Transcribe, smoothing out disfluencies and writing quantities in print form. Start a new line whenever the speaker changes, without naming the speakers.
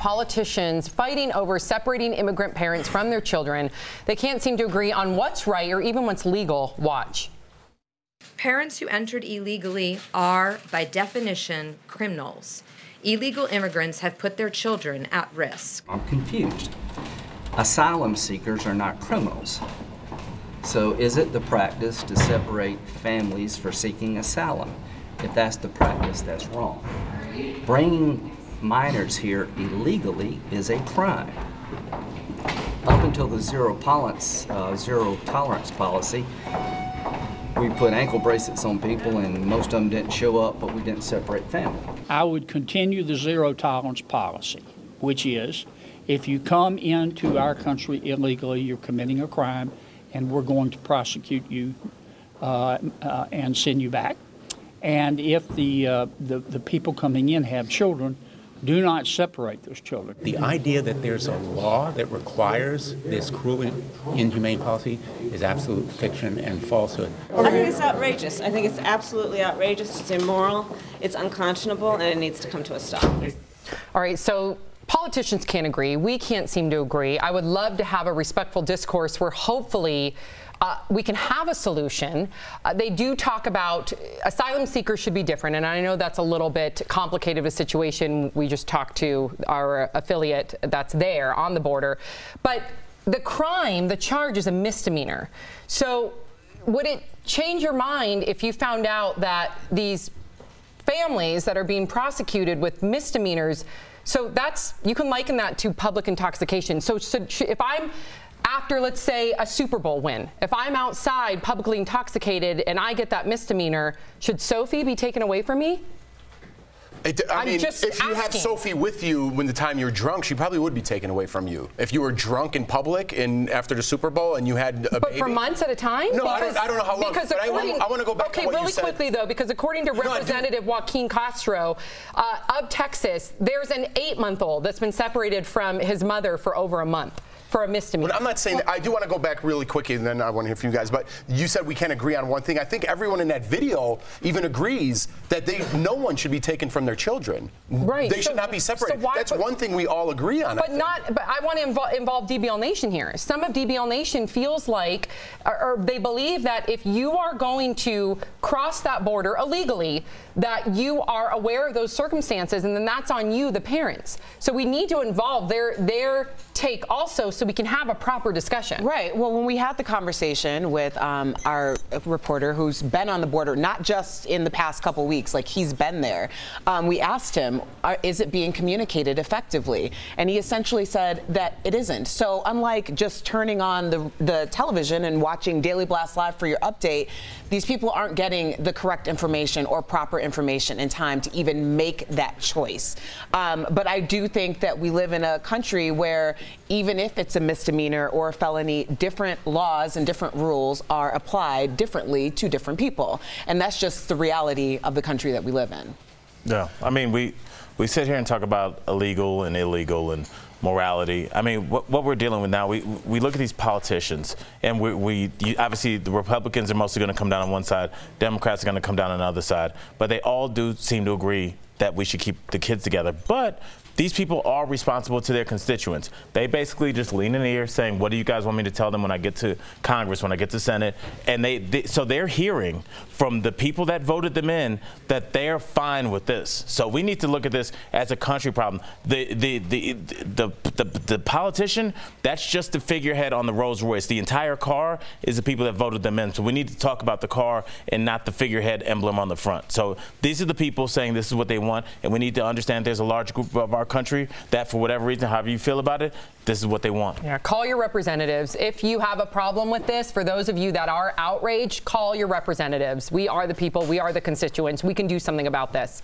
politicians fighting over separating immigrant parents from their children. They can't seem to agree on what's right or even what's legal. Watch.
Parents who entered illegally are, by definition, criminals. Illegal immigrants have put their children at risk.
I'm confused. Asylum seekers are not criminals. So is it the practice to separate families for seeking asylum? If that's the practice, that's wrong. Bringing minors here illegally is a crime. Up until the zero tolerance policy, we put ankle bracelets on people and most of them didn't show up, but we didn't separate family.
I would continue the zero tolerance policy, which is if you come into our country illegally, you're committing a crime and we're going to prosecute you and send you back. And if the people coming in have children, do not separate those children.
The idea that there's a law that requires this cruel and inhumane policy is absolute fiction and falsehood.
I think it's outrageous. I think it's absolutely outrageous. It's immoral, it's unconscionable, and it needs to come to a stop.
All right, so politicians can't agree. We can't seem to agree. I would love to have a respectful discourse where hopefully we can have a solution. They do talk about asylum seekers should be different, and I know that's a little bit complicated of a situation. We just talked to our affiliate that's there on the border. But the crime, the charge is a misdemeanor. So would it change your mind if you found out that these families that are being prosecuted with misdemeanors, so that's, you can liken that to public intoxication. So if I'm after, let's say, a Super Bowl win, if I'm outside publicly intoxicated and I get that misdemeanor, should Sophie be taken away from me?
I mean, if you have Sophie with you when the time you're drunk, she probably would be taken away from you. If you were drunk in public and after the Super Bowl and you had a baby.
For months at a time?
No, I don't know how long. Because I want to go back to what you said.
Okay, really quickly, though, because according to Representative Joaquin Castro of Texas, there's an 8-month-old that's been separated from his mother for over a month for a misdemeanor.
I'm not saying that. I do want to go back really quickly, and then I want to hear from you guys. But you said we can't agree on one thing. I think everyone in that video even agrees that no one should be taken from their children.
Right.
They should not be separated. That's one thing we all agree on.
But I want to involve DBL Nation here. Some of DBL Nation feels like, or they believe that if you are going to cross that border illegally, that you are aware of those circumstances, and then that's on you, the parents. So we need to involve their take also, so we can have a proper discussion.
Right. Well, when we had the conversation with our reporter who's been on the border, not just in the past couple weeks, like he's been there, we asked him, is it being communicated effectively? And he essentially said that it isn't. So unlike just turning on the television and watching Daily Blast Live for your update, these people aren't getting the correct information or proper information in time to even make that choice. But I do think that we live in a country where even if it's a misdemeanor or a felony, different laws and different rules are applied differently to different people. And that's just the reality of the country that we live in.
Yeah, I mean, we sit here and talk about illegal and illegal and morality. I mean, what we're dealing with now, we look at these politicians, and obviously the Republicans are mostly going to come down on one side, Democrats are going to come down on the other side, but they all do seem to agree that we should keep the kids together. But these people are responsible to their constituents. They basically just lean in the ear saying, what do you guys want me to tell them when I get to Congress, when I get to Senate? And so they're hearing from the people that voted them in that they're fine with this. So we need to look at this as a country problem. The politician, that's just the figurehead on the Rolls Royce. The entire car is the people that voted them in. So we need to talk about the car and not the figurehead emblem on the front. So these are the people saying this is what they want, and we need to understand there's a large group of our country that, for whatever reason, however you feel about it, this is what they want.
Yeah, call your representatives. If you have a problem with this, for those of you that are outraged, call your representatives. We are the people. We are the constituents. We can do something about this.